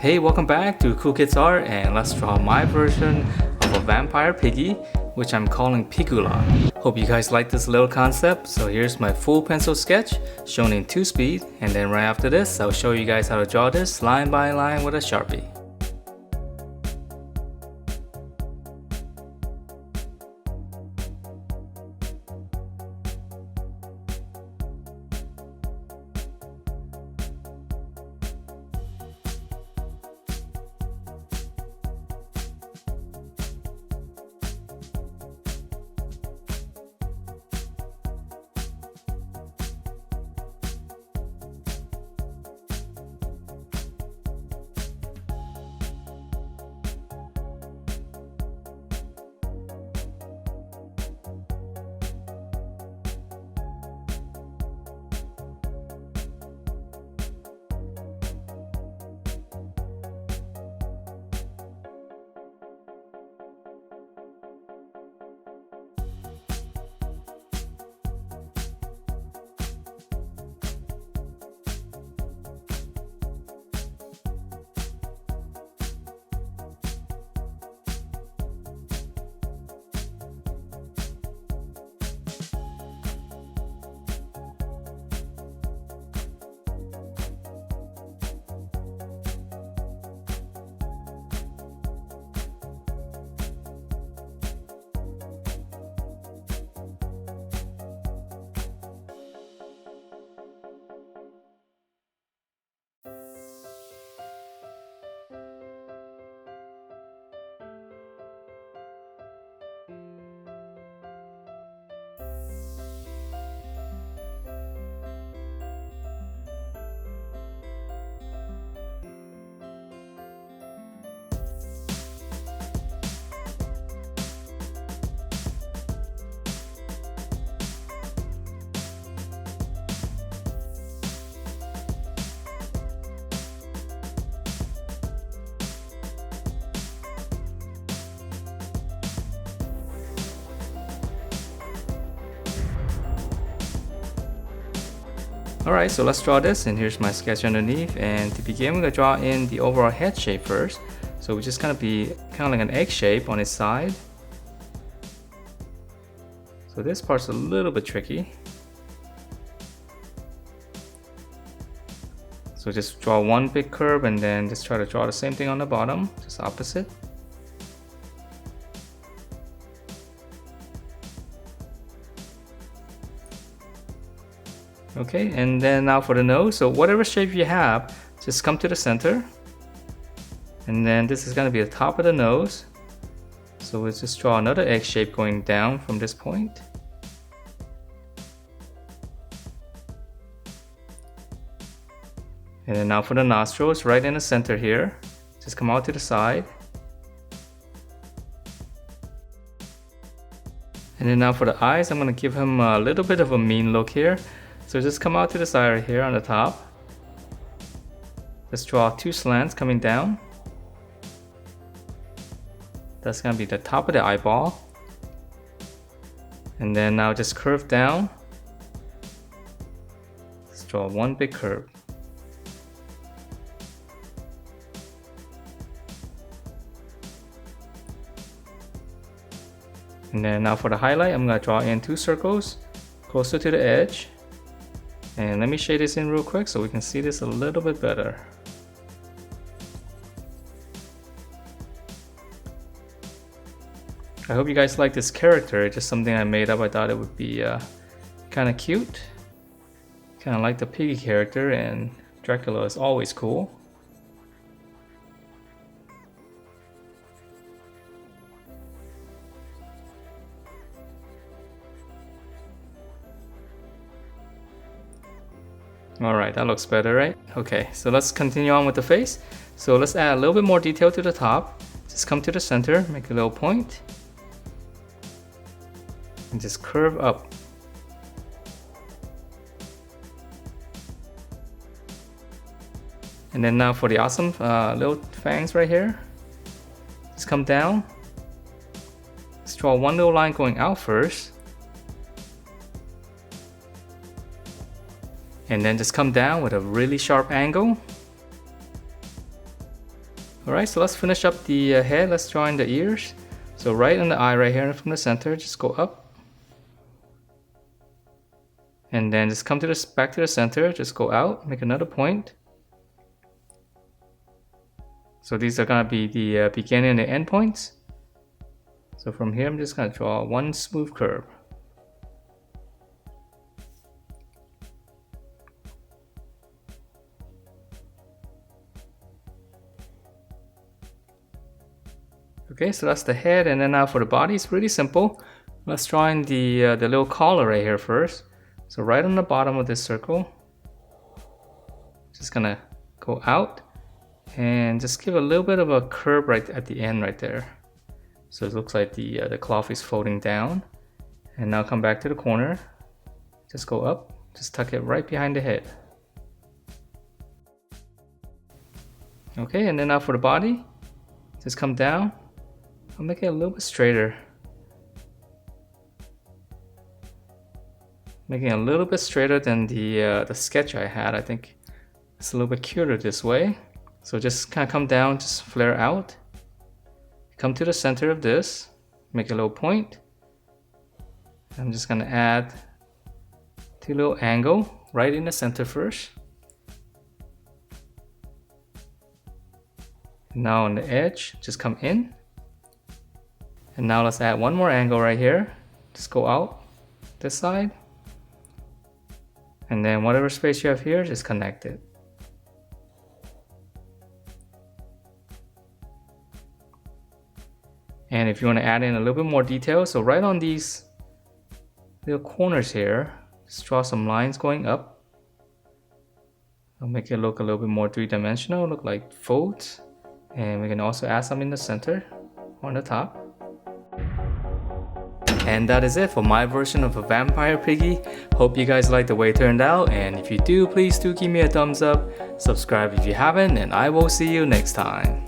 Hey, welcome back to Cool Kids Art, and let's draw my version of a Vampire Piggy, which I'm calling Pigula. Hope you guys like this little concept. So here's my full pencil sketch shown in 2 speed, and then right after this I'll show you guys how to draw this line by line with a Sharpie. Alright, so let's draw this, and here's my sketch underneath. And to begin, we're going to draw in the overall head shape first. So we're just going to be kind of like an egg shape on its side. So this part's a little bit tricky. So just draw one big curve and then just try to draw the same thing on the bottom, just opposite. Okay, and then now for the nose, so whatever shape you have, just come to the center. And then this is going to be the top of the nose. So we'll just draw another egg shape going down from this point. And then now for the nostrils, right in the center here, just come out to the side. And then now for the eyes, I'm going to give him a little bit of a mean look here. So just come out to the side right here on the top. Just draw 2 slants coming down. That's going to be the top of the eyeball. And then now just curve down. Let's draw one big curve. And then now for the highlight, I'm going to draw in 2 circles closer to the edge. And let me shade this in real quick so we can see this a little bit better. I hope you guys like this character. It's just something I made up. I thought it would be kind of cute. Kind of like the Piggy character, and Dracula is always cool. Alright, that looks better, right? Okay, so let's continue on with the face. So let's add a little bit more detail to the top. Just come to the center, make a little point, and just curve up. And then now for the awesome little fangs right here, just come down. Let's draw one little line going out first. And then just come down with a really sharp angle. Alright, so let's finish up the head. Let's draw in the ears. So right in the eye right here from the center, just go up. And then just come to this back to the center, just go out, make another point. So these are gonna be the beginning and the end points. So from here, I'm just gonna draw one smooth curve. Okay, so that's the head, and then now for the body, it's pretty simple. Let's draw in the little collar right here first. So right on the bottom of this circle, just gonna go out and just give a little bit of a curve right at the end right there. So it looks like the cloth is folding down. And now come back to the corner, just go up, just tuck it right behind the head. Okay, and then now for the body, just come down. I'll make it a little bit straighter. Making it a little bit straighter than the sketch I had. I think it's a little bit cuter this way. So just kind of come down, just flare out. Come to the center of this, make a little point. I'm just gonna add 2 little angle right in the center first. Now on the edge, just come in. And now let's add one more angle right here. Just go out this side. And then whatever space you have here, just connect it. And if you want to add in a little bit more detail, so right on these little corners here, just draw some lines going up. I'll make it look a little bit more three-dimensional, look like folds. And we can also add some in the center on the top. And that is it for my version of a Vampire Piggy. Hope you guys like the way it turned out, and if you do, please do give me a thumbs up, subscribe if you haven't, and I will see you next time.